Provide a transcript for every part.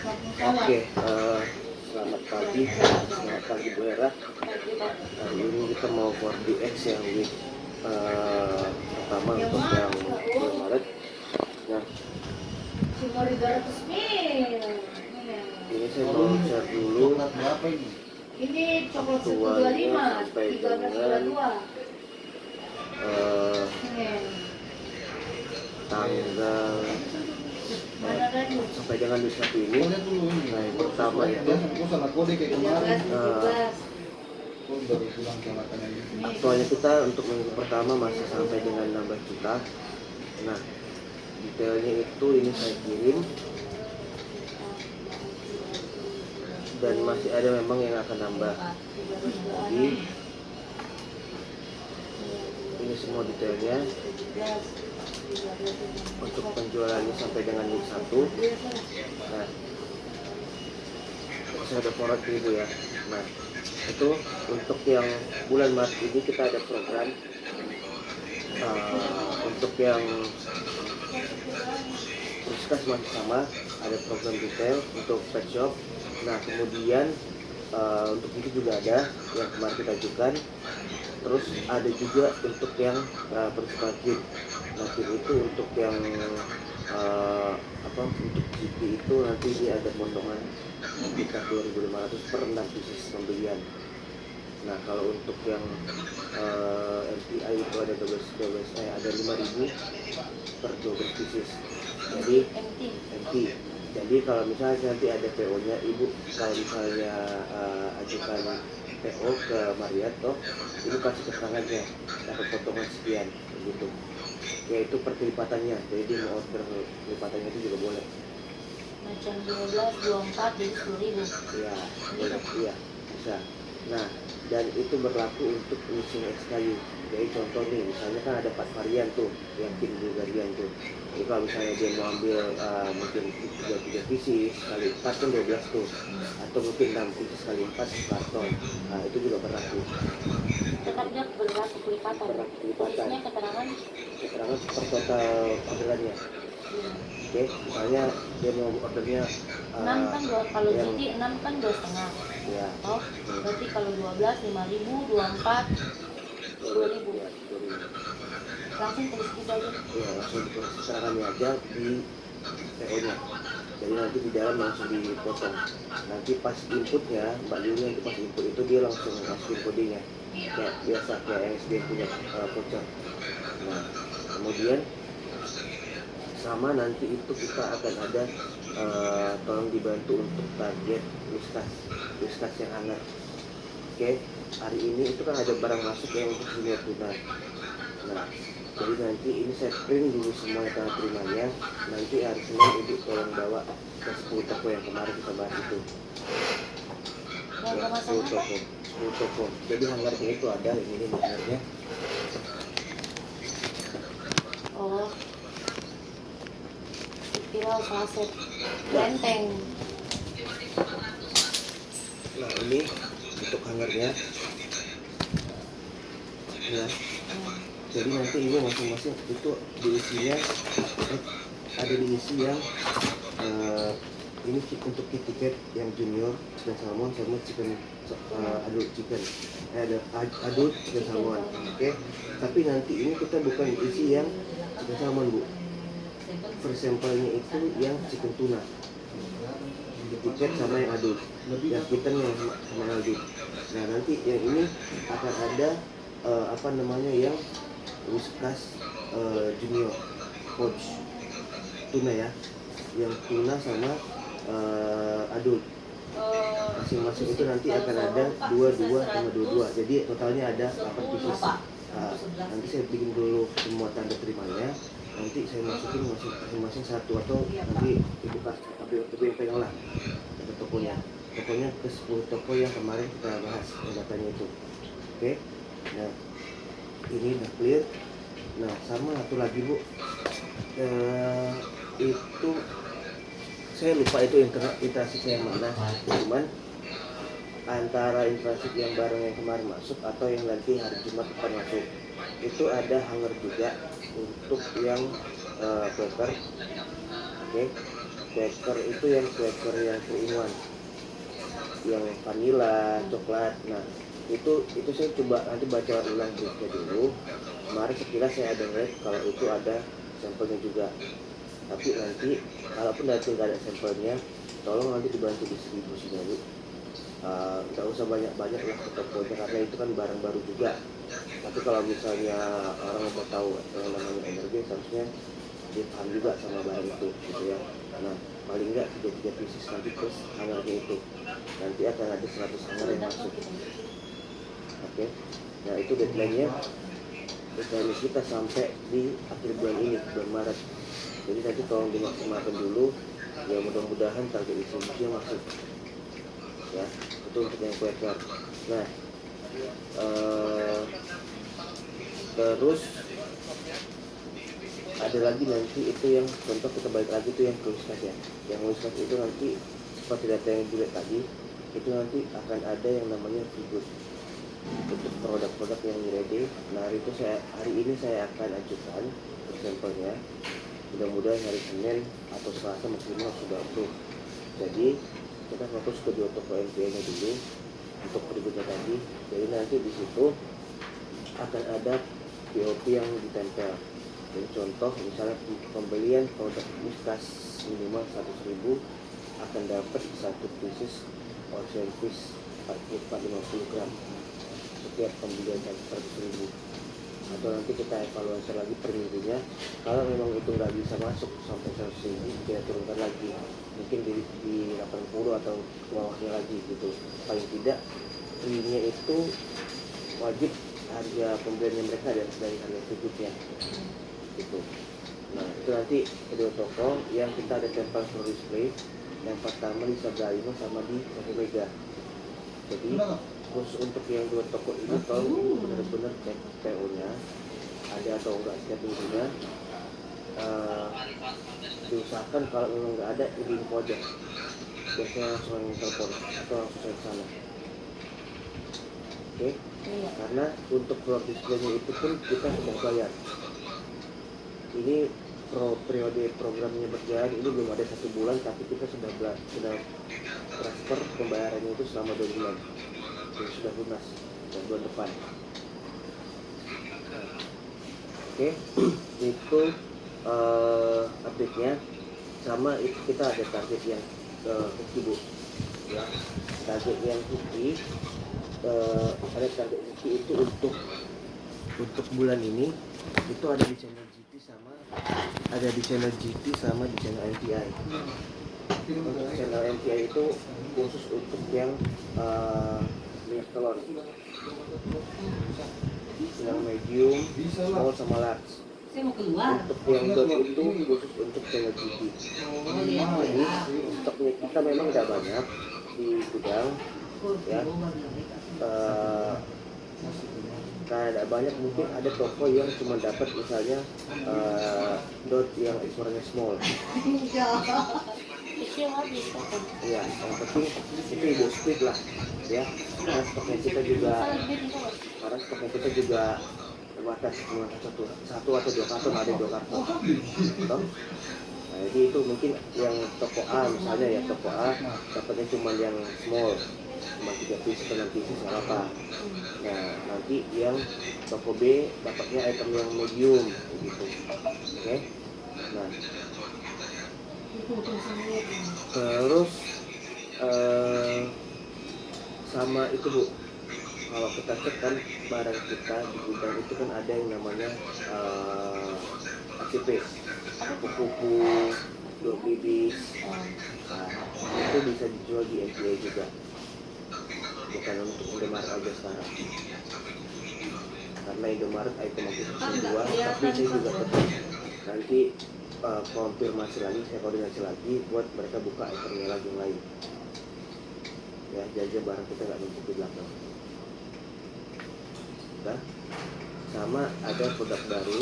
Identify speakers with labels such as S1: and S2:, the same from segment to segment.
S1: Oke, selamat pagi Bu Hera. Hari ini kita mau 4DX yang week pertama untuk yang bulan Maret. Nah, ini saya mau share dulu
S2: Ini coklat
S1: aktualnya
S2: 125,
S1: sampai
S2: 1392.
S1: Tanggal sampai dengan di satu ini. Nah, yang pertama itu aktualnya kita untuk minggu pertama masih sampai dengan 16 juta. Nah, detailnya itu ini saya kirim dan masih ada memang yang akan nambah. Jadi ini semua detailnya untuk penjualannya sampai dengan week 1. Nah, saya ada forward dulu ya. Nah, itu untuk yang bulan Maret ini kita ada program untuk yang Puskas masih sama, ada program detail untuk pet shop. Nah, kemudian untuk itu juga ada yang kemarin kita ajukan. Terus ada juga untuk yang principal kit. Nah, kit itu untuk yang untuk GP itu nanti dia ada potongan sekitar 2.500 per 6 pieces pembelian. Nah, kalau untuk yang MPI itu ada 5.000 per 12 pieces. Jadi MT. Jadi kalau misalnya nanti ada PO-nya, Ibu kalau misalnya ajukan PO ke Mariato, Ibu kasih keterangannya dapat potongan sekian, begitu. Yaitu perlipatannya. Jadi mau order lipatannya itu juga boleh.
S2: Macam 12, 24, jadi 10.000.
S1: Iya, boleh. Iya, bisa. Nah, dan itu berlaku untuk mixing SKU. Jadi contoh nih, misalnya kan ada 4 varian tuh, yang tim Bulgarian tuh. Jadi kalau misalnya dia mau ambil mungkin 3 pieces kali 4 kan 12 tuh, atau mungkin 6 pieces kali 4 karton. Nah, itu juga berlaku.
S2: Tetapnya berlaku pelipatan.
S1: Berlaku pelipatan.
S2: Tulisnya keterangan
S1: Per total orderannya. Oke, misalnya dia mau ordernya
S2: 6 kan kalau
S1: yang,
S2: GT 6 kan 2,5.
S1: ya.
S2: Oh, berarti kalau 12 5.000, 24 2.000.
S1: Ya, 2.000.
S2: Langsung tulis gitu aja.
S1: Iya, langsung ditulis keterangannya aja di PO-nya. Jadi nanti di dalam langsung dipotong. Nanti pas inputnya, Mbak Liunya itu pas input itu dia langsung masukin kodenya. Kayak biasa, kayak yang SBN punya voucher. Nah, kemudian sama nanti itu kita akan ada tolong dibantu untuk target whiskas yang hangat. Oke, hari ini itu kan ada barang masuk yang untuk junior tuna. Nah, jadi nanti ini saya print dulu semua yang tanda terimanya. Nanti hari Senin Ibu tolong bawa ke 10 toko yang kemarin kita bahas itu.
S2: Yang
S1: Ya,
S2: kemasan
S1: 10 toko. 10 toko. Jadi hangarnya itu ada ini hangarnya.
S2: Oh, spiral kaset benteng.
S1: Nah, ini untuk hangarnya. Ya. Jadi nanti ini masing-masing itu diisinya ada diisi yang ini untuk tiket yang junior chicken salmon sama chicken adult chicken, ada adult chicken salmon, oke. Tapi nanti ini kita bukan isi yang chicken salmon, Bu. First sampelnya itu yang chicken tuna, tiket sama yang adult, yang chicken yang sama yang adult. Nah, nanti yang ini akan ada yang whiskas junior pouch tuna ya, yang tuna sama adult masing-masing itu nanti akan ada 22 sama 22, jadi totalnya ada 8 pieces. Nanti saya bikin dulu semua tanda terimanya, nanti saya masukin masing-masing satu, atau nanti Ibu ambil yang pegang lah ke tokonya ke 10 toko yang kemarin kita bahas yang datanya itu. Oke. Nah, ini udah clear. Nah, sama satu lagi, Bu, itu saya lupa itu interaksi yang mana, cuman antara interaksi yang barang yang kemarin masuk atau yang nanti hari Jumat depan masuk, itu ada hanger juga untuk yang paper. Oke. Quaker itu yang Quaker yang 3-in-1, yang vanilla, coklat. Nah itu saya coba nanti baca ulang briefnya dulu. Kemarin sekilas saya ada ngeliat kalau itu ada sampelnya juga, tapi nanti kalaupun nanti nggak ada sampelnya, tolong nanti dibantu distribusinya Bu. Nggak usah banyak-banyak lah ke tokonya karena itu kan barang baru juga. Tapi kalau misalnya orang mau tahu yang namanya energi, seharusnya dia paham juga sama barang itu gitu ya. Nah paling nggak 3 pieces nanti plus hangarnya itu nanti akan ada 100 hangar yang masuk. Oke. Nah itu deadline-nya kita sampai di akhir bulan ini, bulan Maret. Jadi nanti tolong dimaksimalkan dulu ya, mudah-mudahan target distribusinya masuk ya. Itu untuk yang Quaker. Nah terus ada lagi nanti itu yang contoh, kita balik lagi itu yang Wiskas ya. Yang Wiskas itu nanti seperti data yang dilihat tadi, itu nanti akan ada yang namanya figur untuk produk-produk yang ready. Nah itu hari ini saya akan ajukan sampelnya, mudah-mudahan hari Senin atau Selasa maksimal sudah approve. Jadi kita fokus ke 2 toko NPA nya dulu untuk berikutnya tadi. Jadi nanti di situ akan ada POP yang ditempel. Jadi contoh misalnya pembelian produk Wiskas minimal 100.000 akan dapat 1 pieces ocean fish 450 gram setiap pembelian 100.000. Atau nanti kita evaluasi lagi per minggunya. Kalau memang itu nggak bisa masuk sampai 100.000, kita turunkan lagi, mungkin di 80 atau bawahnya lagi gitu. Paling tidak preminya itu wajib harga pembeliannya mereka dari harga tutupnya gitu. Nah itu nanti kedua toko yang kita ada tempel sur display. Yang pertama di Sagalino sama di Satu Mega. Jadi khusus untuk yang 2 toko ini tolong benar-benar cek PO nya ada atau enggak setiap minggunya. Diusahakan kalau memang nggak ada, ini info aja, biasanya langsung telepon atau langsung saya kesana. Oke. Karena untuk floor display-nya itu pun kita sudah bayar. Ini periode programnya berjalan ini belum ada 1 bulan, tapi kita sudah transfer pembayarannya itu selama 2 bulan. Jadi sudah lunas dan bulan depan. Oke. Itu update-nya. Sama itu kita ada target yang cookie Bu ya. Target yang cookie ada target cookie itu untuk bulan ini itu ada di channel GT sama di channel MPI. Untuk channel MPI itu khusus untuk yang minyak telur yang medium, small sama large.
S2: Saya mau keluar.
S1: Untuk yang dot itu khusus untuk channel GT. Jadi stoknya kita memang tidak banyak di gudang ya. Karena tidak banyak, mungkin ada toko yang cuma dapat misalnya dot yang ukurannya small. Iya, yang penting itu ibu split lah ya. Karena stoknya kita juga terbatas, cuma satu atau 2 karton, ada 2 karton. Nah, jadi itu mungkin yang toko A misalnya ya, toko A dapatnya cuma yang small, cuma 3 pieces atau 6 pieces nggak apa. Nah nanti yang toko B dapatnya item yang medium gitu. Oke. Nah terus sama itu Bu, kalau kita cek kan barang kita di gudang itu kan ada yang namanya ACP, kupu-kupu, dog bibis. Nah, itu bisa dijual di MPA juga, bukan untuk Indomaret aja sekarang. Karena Indomaret item aku jual, tapi saya juga tetap nanti konfirmasi lagi, saya koordinasi lagi buat mereka buka itemnya lagi yang lain. Ya, jajan barang kita nggak numpuk di belakang. Nah, sama ada produk baru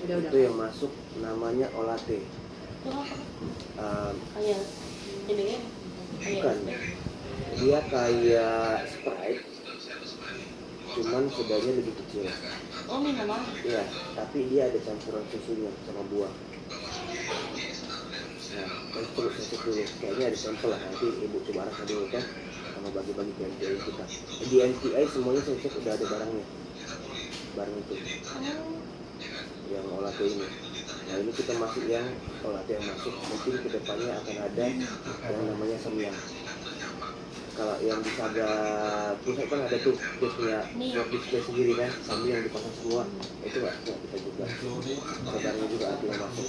S1: itu yang masuk namanya Olate. Bukan, dia kayak Sprite, cuman sodanya lebih kecil.
S2: Oh minuman?
S1: Iya, tapi dia ada campuran susunya sama buah. Nah, coba saya cek dulu. Kayaknya ada sampel lah. Nanti ibu coba arahkan dulu kan, sama bagi-bagi ke MTI kita. Di MTI semuanya saya cek udah ada barangnya, barang itu yang olah T ini. Nah ini kita masuk yang olah T yang masuk. Mungkin kedepannya akan ada yang namanya Samyang. Kalau yang di Saga pusat kan ada tuh dia punya web display sendiri kan, Samyang dipasang semua. Itu nggak kita juga. Barangnya juga ada yang masuk.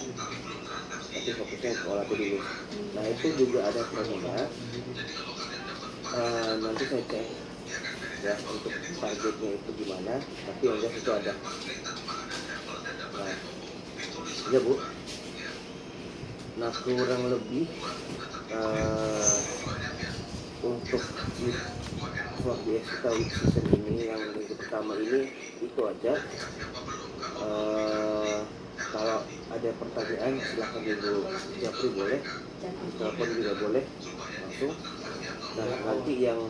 S1: Tapi fokusnya ke olah T dulu. Nah itu juga ada promonya. Nanti saya cek ya untuk targetnya itu gimana. Tapi yang jelas itu ada. Nah, ya Bu. Nah kurang lebih untuk vlog di kita week season ini yang minggu pertama ini itu aja. Kalau ada pertanyaan silahkan dulu Japri boleh, telepon juga boleh langsung. Nah nanti yang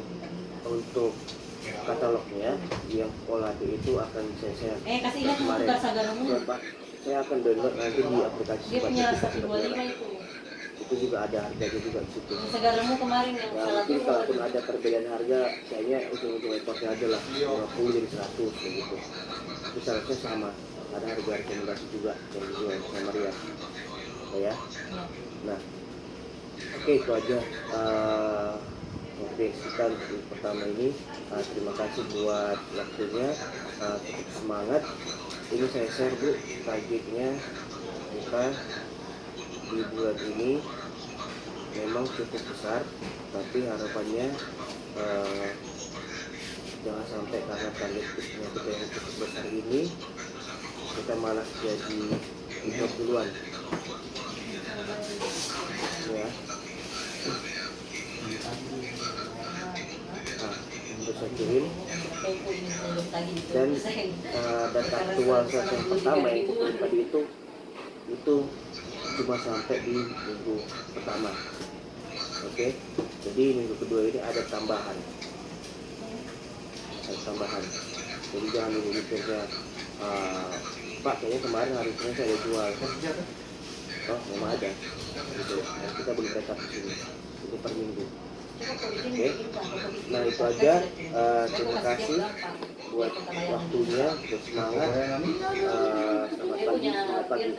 S1: untuk katalognya yang olah D itu akan saya share
S2: kasih lihat tugas Sagaramu.
S1: Saya akan download nanti di aplikasi
S2: Dia punya 125
S1: itu juga ada harganya juga di situ.
S2: Sagaramu kemarin yang
S1: Ya,
S2: salah
S1: mungkin kalaupun ada perbedaan harga, kayaknya ujung-ujung ekornya aja lah 50 jadi 100 begitu. Tapi seharusnya sama. Ada harga rekomendasi juga yang dijual sama Ria. Ya. Nah, oke itu aja. Oke, kita di pertama ini terima kasih buat waktunya. Tetap semangat. Ini saya share Bu targetnya kita di bulan ini memang cukup besar, tapi harapannya jangan sampai karena target kita yang cukup besar ini kita malah jadi impor duluan ya. Nah, untuk saya kirim dan data aktual saat yang pertama yang kita tadi itu cuma sampai di minggu pertama. Oke, jadi minggu kedua ini ada tambahan. Jadi jangan dulu mikirnya Pak kayaknya kemarin hari Senin saya ada jual. Oh memang ada gitu. Nah, kita boleh backup di sini itu per minggu. Oke, nah itu aja. Terima kasih buat waktunya, buat semangat. Selamat pagi.